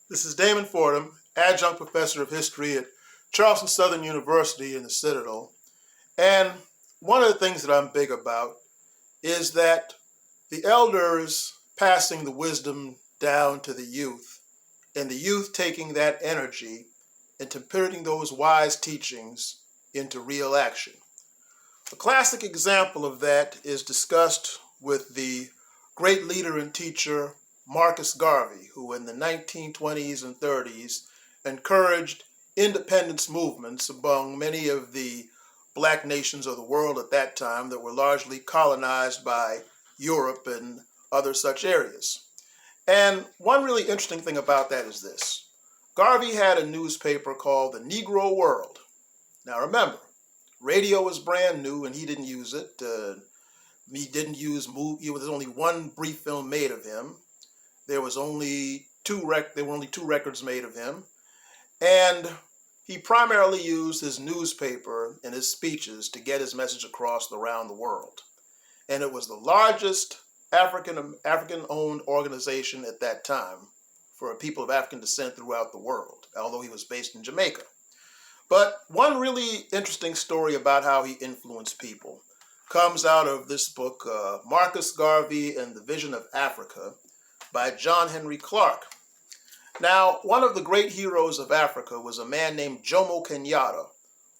This is Damon Fordham, adjunct professor of history at Charleston Southern University in the Citadel. And one of the things that I'm big about is that the elders passing the wisdom down to the youth, and the youth taking that energy and putting those wise teachings into real action. A classic example of that is discussed with the great leader and teacher Marcus Garvey, who in the 1920s and 30s encouraged independence movements among many of the black nations of the world at that time that were largely colonized by Europe and other such areas. And one really interesting thing about that is this. Garvey had a newspaper called the Negro World. Now remember, radio was brand new and he didn't use it. He didn't use movie. There was only one brief film made of him. There were only two records made of him. And he primarily used his newspaper and his speeches to get his message across around the world. And it was the largest African-owned organization at that time for people of African descent throughout the world, although he was based in Jamaica. But one really interesting story about how he influenced people comes out of this book, Marcus Garvey and the Vision of Africa, by John Henrik Clarke. Now, one of the great heroes of Africa was a man named Jomo Kenyatta,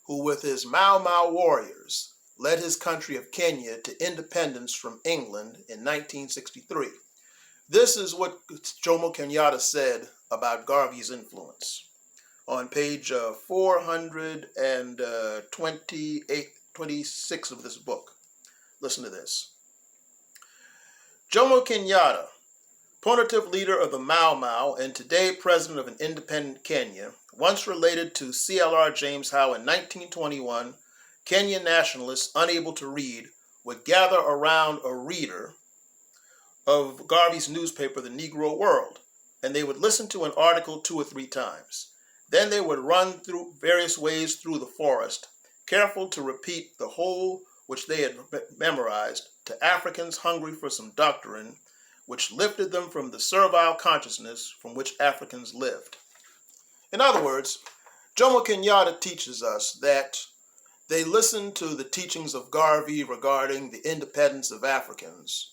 who with his Mau Mau warriors led his country of Kenya to independence from England in 1963. This is what Jomo Kenyatta said about Garvey's influence on page 426 of this book. Listen to this. Jomo Kenyatta, putative leader of the Mau Mau and today president of an independent Kenya, once related to C.L.R. James how in 1921, Kenyan nationalists unable to read would gather around a reader of Garvey's newspaper, The Negro World, and they would listen to an article 2 or 3 times. Then they would run through various ways through the forest, careful to repeat the whole which they had memorized to Africans hungry for some doctrine which lifted them from the servile consciousness from which Africans lived. In other words, Jomo Kenyatta teaches us that they listened to the teachings of Garvey regarding the independence of Africans,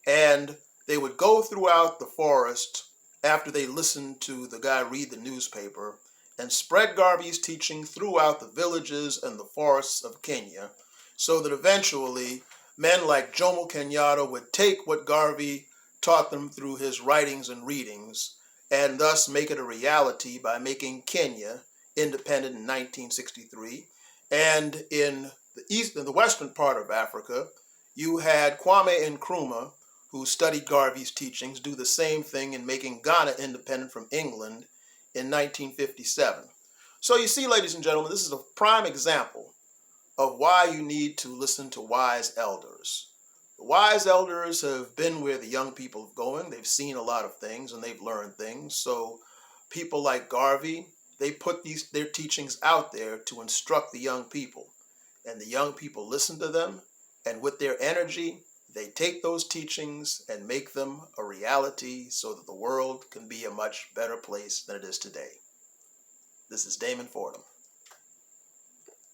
and they would go throughout the forest after they listened to the guy read the newspaper and spread Garvey's teaching throughout the villages and the forests of Kenya, so that eventually men like Jomo Kenyatta would take what Garvey taught them through his writings and readings and thus make it a reality by making Kenya independent in 1963. And in the western part of Africa, you had Kwame Nkrumah, who studied Garvey's teachings, do the same thing in making Ghana independent from England in 1957. So you see, ladies and gentlemen, this is a prime example of why you need to listen to wise elders. The wise elders have been where the young people are going. They've seen a lot of things and they've learned things. So people like Garvey, they put their teachings out there to instruct the young people. And the young people listen to them, and with their energy, they take those teachings and make them a reality so that the world can be a much better place than it is today. This is Damon Fordham.